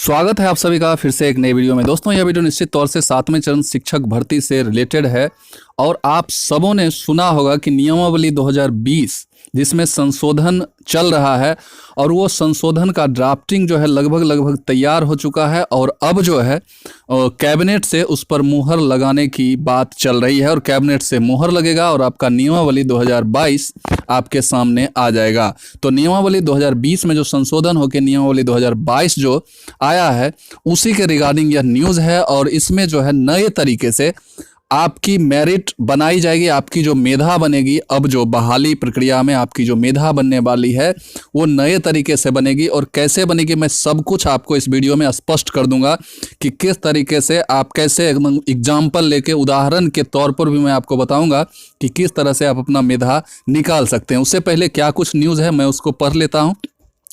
स्वागत है आप सभी का फिर से एक नई वीडियो में। दोस्तों, यह वीडियो निश्चित तौर से 7वें चरण शिक्षक भर्ती से रिलेटेड है और आप सबों ने सुना होगा कि नियमावली 2020 जिसमें संशोधन चल रहा है और वो संशोधन का ड्राफ्टिंग जो है लगभग तैयार हो चुका है और अब जो है कैबिनेट से उस पर मुहर लगाने की बात चल रही है और कैबिनेट से मुहर लगेगा और आपका नियमावली 2022 आपके सामने आ जाएगा। तो नियमावली 2020 में जो संशोधन होकर नियमावली 2022 जो आया है उसी के रिगार्डिंग यह न्यूज़ है और इसमें जो है नए तरीके से आपकी मेरिट बनाई जाएगी। आपकी जो मेधा बनेगी, अब जो बहाली प्रक्रिया में आपकी जो मेधा बनने वाली है वो नए तरीके से बनेगी और कैसे बनेगी मैं सब कुछ आपको इस वीडियो में स्पष्ट कर दूंगा कि किस तरीके से आप कैसे एग्जाम्पल लेके उदाहरण के तौर पर भी मैं आपको बताऊंगा कि किस तरह से आप अपना मेधा निकाल सकते हैं। उससे पहले क्या कुछ न्यूज़ है मैं उसको पढ़ लेता हूँ,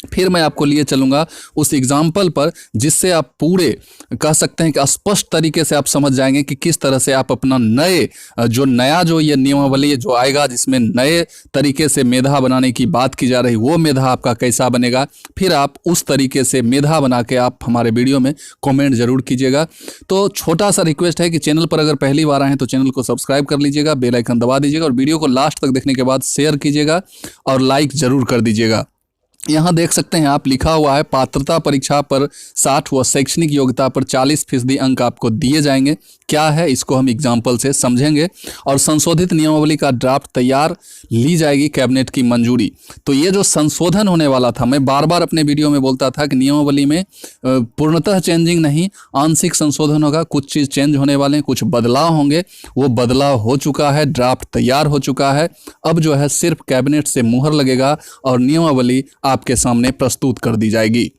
फिर मैं आपको लिए चलूँगा उस एग्जाम्पल पर जिससे आप पूरे कह सकते हैं कि स्पष्ट तरीके से आप समझ जाएंगे कि किस तरह से आप अपना नया जो ये नियमावली जो आएगा जिसमें नए तरीके से मेधा बनाने की बात की जा रही वो मेधा आपका कैसा बनेगा। फिर आप उस तरीके से मेधा बना के आप हमारे वीडियो में कमेंट जरूर कीजिएगा। तो छोटा सा रिक्वेस्ट है कि चैनल पर अगर पहली बार आए हैं तो चैनल को सब्सक्राइब कर लीजिएगा, बेल आइकन दबा दीजिएगा और वीडियो को लास्ट तक देखने के बाद शेयर कीजिएगा और लाइक जरूर कर दीजिएगा। यहाँ देख सकते हैं आप लिखा हुआ है पात्रता परीक्षा पर 60 व शैक्षणिक योग्यता पर 40% अंक आपको दिए जाएंगे। क्या है इसको हम एग्जाम्पल से समझेंगे और संशोधित नियमावली का ड्राफ्ट तैयार ली जाएगी कैबिनेट की मंजूरी। तो ये जो संशोधन होने वाला था, मैं बार बार अपने वीडियो में बोलता था कि नियमावली में पूर्णतः चेंजिंग नहीं, आंशिक संशोधन होगा, कुछ चीज़ चेंज होने वाले हैं, कुछ बदलाव होंगे। वो बदलाव हो चुका है, ड्राफ्ट तैयार हो चुका है। अब जो है सिर्फ कैबिनेट से मुहर लगेगा और नियमावली आपके सामने प्रस्तुत कर दी जाएगी।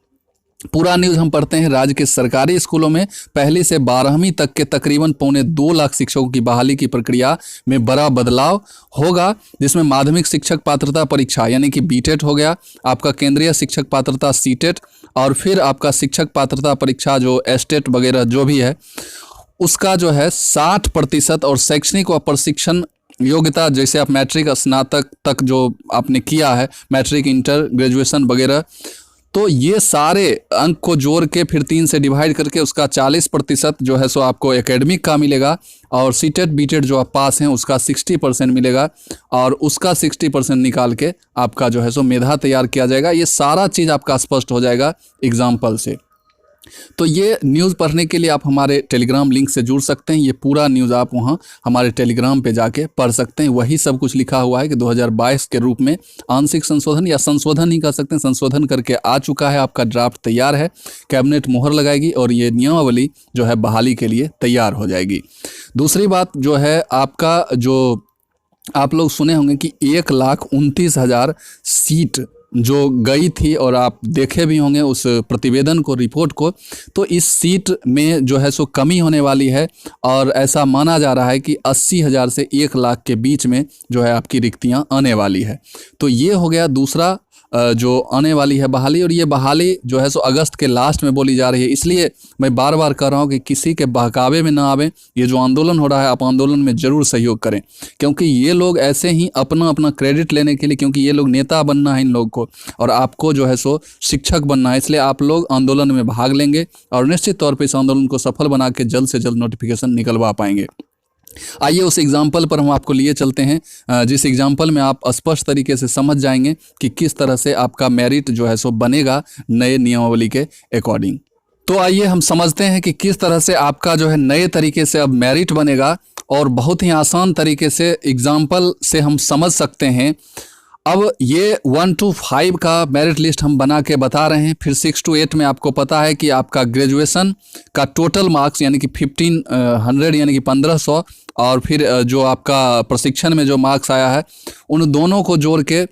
पूरा न्यूज़ हम पढ़ते हैं। राज्य के सरकारी स्कूलों में पहली से 12वीं तक के तकरीबन 2.25 लाख शिक्षकों की बहाली की प्रक्रिया में बड़ा बदलाव होगा, जिसमें माध्यमिक शिक्षक पात्रता परीक्षा यानी कि बीटेट हो गया, आपका केंद्रीय शिक्षक पात्रता सीटेट और फिर आपका शिक्षक पात्रता परीक्षा जो एस्टेट वगैरह जो भी है उसका जो है 60% और शैक्षणिक व प्रशिक्षण योग्यता जैसे आप मैट्रिक स्नातक तक जो आपने किया है, मैट्रिक इंटर ग्रेजुएशन वगैरह, तो ये सारे अंक को जोड़ के फिर 3 से डिवाइड करके उसका 40% जो है सो आपको एकेडमिक का मिलेगा और सीटेट बीटेट जो आप पास हैं उसका 60% मिलेगा और उसका 60% निकाल के आपका जो है सो मेधा तैयार किया जाएगा। ये सारा चीज़ आपका स्पष्ट हो जाएगा एग्जाम्पल से। तो ये न्यूज़ पढ़ने के लिए आप हमारे टेलीग्राम लिंक से जुड़ सकते हैं। ये पूरा न्यूज़ आप वहाँ हमारे टेलीग्राम पे जाके पढ़ सकते हैं। वही सब कुछ लिखा हुआ है कि 2022 के रूप में आंशिक संशोधन या संशोधन ही कर सकते हैं, संशोधन करके आ चुका है, आपका ड्राफ्ट तैयार है, कैबिनेट मुहर लगाएगी और ये नियमावली जो है बहाली के लिए तैयार हो जाएगी। दूसरी बात जो है आपका जो आप लोग सुने होंगे कि 1,29,000 सीट जो गई थी और आप देखे भी होंगे उस प्रतिवेदन को, रिपोर्ट को, तो इस सीट में जो है सो कमी होने वाली है और ऐसा माना जा रहा है कि 80,000 से 1 लाख के बीच में जो है आपकी रिक्तियां आने वाली है। तो ये हो गया दूसरा जो आने वाली है बहाली और ये बहाली जो है सो अगस्त के लास्ट में बोली जा रही है। इसलिए मैं बार बार कह रहा हूँ कि किसी के बहकावे में ना आवे। ये जो आंदोलन हो रहा है आप आंदोलन में ज़रूर सहयोग करें, क्योंकि ये लोग ऐसे ही अपना क्रेडिट लेने के लिए, क्योंकि ये लोग नेता बनना है इन लोग को और आपको जो है सो शिक्षक बनना है, इसलिए आप लोग आंदोलन में भाग लेंगे और निश्चित तौर पर इस आंदोलन को सफल बना के जल्द से जल्द नोटिफिकेशन निकलवा पाएंगे। आइए उस एग्जाम्पल पर हम आपको लिए चलते हैं जिस एग्जाम्पल में आप स्पष्ट तरीके से समझ जाएंगे कि किस तरह से आपका मेरिट जो है सो बनेगा नए नियमावली के अकॉर्डिंग। तो आइए हम समझते हैं कि किस तरह से आपका जो है नए तरीके से अब मेरिट बनेगा और बहुत ही आसान तरीके से एग्जाम्पल से हम समझ सकते हैं। अब ये 1 to 5 का मेरिट लिस्ट हम बना के बता रहे हैं। फिर 6 to 8 में आपको पता है कि आपका ग्रेजुएशन का टोटल मार्क्स यानी कि 1500 यानी कि 1500 और फिर जो आपका प्रशिक्षण में जो मार्क्स आया है उन दोनों को जोड़ के,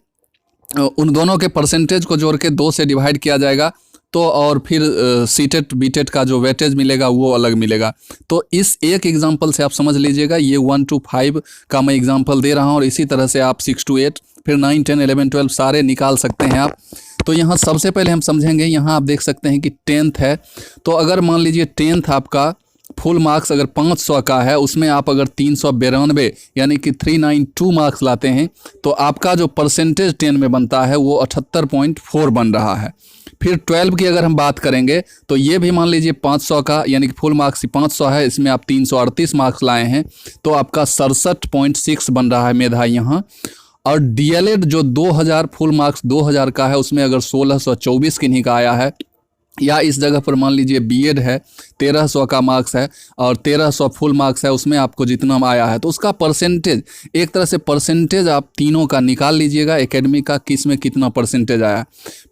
उन दोनों के परसेंटेज को जोड़ के 2 से डिवाइड किया जाएगा। तो और फिर सीटेट बीटेट का जो वेटेज मिलेगा वो अलग मिलेगा। तो इस एक एग्जांपल से आप समझ लीजिएगा, ये 1 to 5 का मैं एग्जांपल दे रहा हूँ और इसी तरह से आप 6 to 8 फिर 9, 10, 11, 12 सारे निकाल सकते हैं आप। तो यहाँ सबसे पहले हम समझेंगे, यहाँ आप देख सकते हैं कि 10th है। तो अगर मान लीजिए 10th आपका फुल मार्क्स अगर 500 का है, उसमें आप अगर 392 यानी कि 392 मार्क्स लाते हैं तो आपका जो परसेंटेज 10 में बनता है वो 78.4 बन रहा है। फिर 12 की अगर हम बात करेंगे तो ये भी मान लीजिए 500 का यानी कि फुल मार्क्स 500 है, इसमें आप 338 मार्क्स लाए हैं तो आपका 67.6 बन रहा है मेधा यहाँ। और डीएलएड जो 2000 फुल मार्क्स 2000 का है, उसमें अगर 1624 किन्हीं का आया है, या इस जगह पर मान लीजिए बीएड है 1300 का मार्क्स है और 1300 फुल मार्क्स है, उसमें आपको जितना आया है तो उसका परसेंटेज, एक तरह से परसेंटेज आप तीनों का निकाल लीजिएगा एकेडमी का, किस में कितना परसेंटेज आया।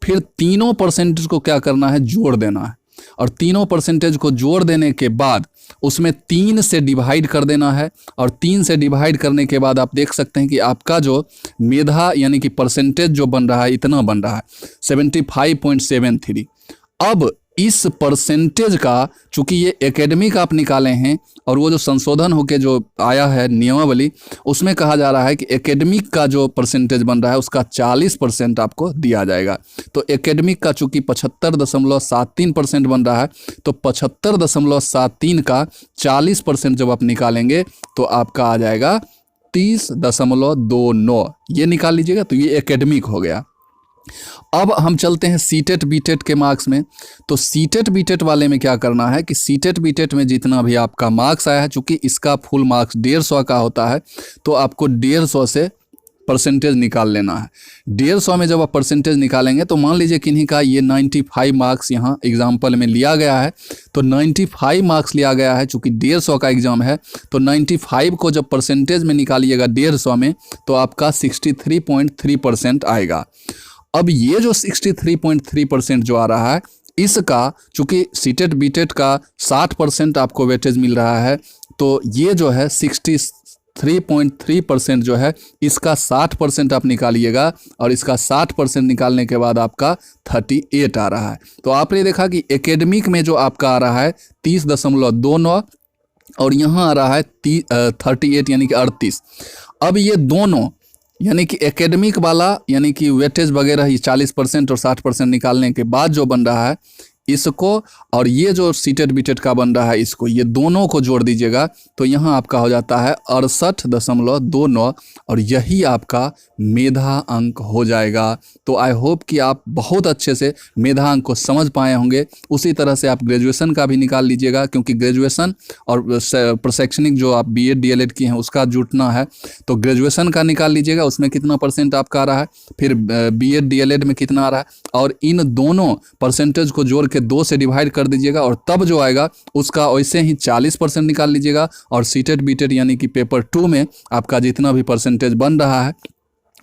फिर तीनों परसेंटेज को क्या करना है, जोड़ देना है, और तीनों परसेंटेज को जोड़ देने के बाद उसमें 3 से डिवाइड कर देना है, और 3 से डिवाइड करने के बाद आप देख सकते हैं कि आपका जो मेधा यानी कि परसेंटेज जो बन रहा है इतना बन रहा है 75.73। अब इस परसेंटेज का, चूंकि ये एकेडमिक आप निकाले हैं और वो जो संशोधन होके जो आया है नियमावली, उसमें कहा जा रहा है कि एकेडमिक का जो परसेंटेज बन रहा है उसका 40% आपको दिया जाएगा। तो एकेडमिक का चूंकि 75.73% बन रहा है तो 75.73 का 40% जब आप निकालेंगे तो आपका आ जाएगा 30.29, ये निकाल लीजिएगा। तो ये एकेडमिक हो गया। अब हम चलते हैं सीटेट बीटेट के मार्क्स में। तो सीटेट बीटेट वाले में क्या करना है कि सीटेट बीटेट में जितना भी आपका मार्क्स आया है, चूंकि इसका फुल मार्क्स 150 का होता है तो आपको 150 से परसेंटेज निकाल लेना है। 150 में जब आप परसेंटेज निकालेंगे तो मान लीजिए किन्हीं का ये 95 मार्क्स यहाँ एग्जाम्पल में लिया गया है, तो 95 मार्क्स लिया गया है, चूँकि 150 का एग्ज़ाम है तो 95 को जब परसेंटेज में निकालिएगा 150 में तो आपका 63.3% आएगा। अब ये जो 63.3% जो आ रहा है, इसका चूँकि सीटेट बीटेट का 60% आपको वेटेज मिल रहा है, तो ये जो है 63.3% जो है इसका 60% आप निकालिएगा, और इसका 60% निकालने के बाद आपका 38 आ रहा है। तो आपने देखा कि एकेडमिक में जो आपका आ रहा है 30.29 और यहाँ आ रहा है 38 यानी कि 38। अब ये दोनों यानी कि एकेडमिक वाला यानी कि वेटेज वगैरह ये 40% और 60% निकालने के बाद जो बन रहा है इसको, और ये जो सीटेट बीटेट का बन रहा है इसको, ये दोनों को जोड़ दीजिएगा तो यहाँ आपका हो जाता है 68.29, और यही आपका मेधा अंक हो जाएगा। तो आई होप कि आप बहुत अच्छे से मेधा अंक को समझ पाए होंगे। उसी तरह से आप ग्रेजुएशन का भी निकाल लीजिएगा, क्योंकि ग्रेजुएशन और प्रशैक्षणिक जो आप बीएड डीएलएड की हैं उसका जुटना है, तो ग्रेजुएशन का निकाल लीजिएगा उसमें कितना परसेंट आपका आ रहा है, फिर बीएड डीएलएड में कितना आ रहा है, और इन दोनों परसेंटेज को जोड़ के 2 से डिवाइड कर दीजिएगा, और तब जो आएगा उसका वैसे ही 40% निकाल लीजिएगा, और सीटेट बीटेट यानी कि पेपर 2 में आपका जितना भी परसेंटेज बन रहा है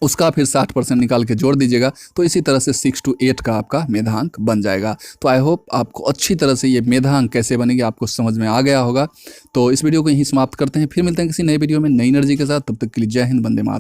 उसका फिर 60% निकाल के जोड़ दीजिएगा। तो इसी तरह से 6 to 8 का आपका मेधांक बन जाएगा। तो आई होप आपको अच्छी तरह से ये मेधांक कैसे बनेगी आपको समझ में आ गया होगा। तो इस वीडियो को यहीं समाप्त करते हैं, फिर मिलते हैं किसी नए वीडियो में नई एनर्जी के साथ। तब तक के लिए जय हिंद, वंदे मातरम।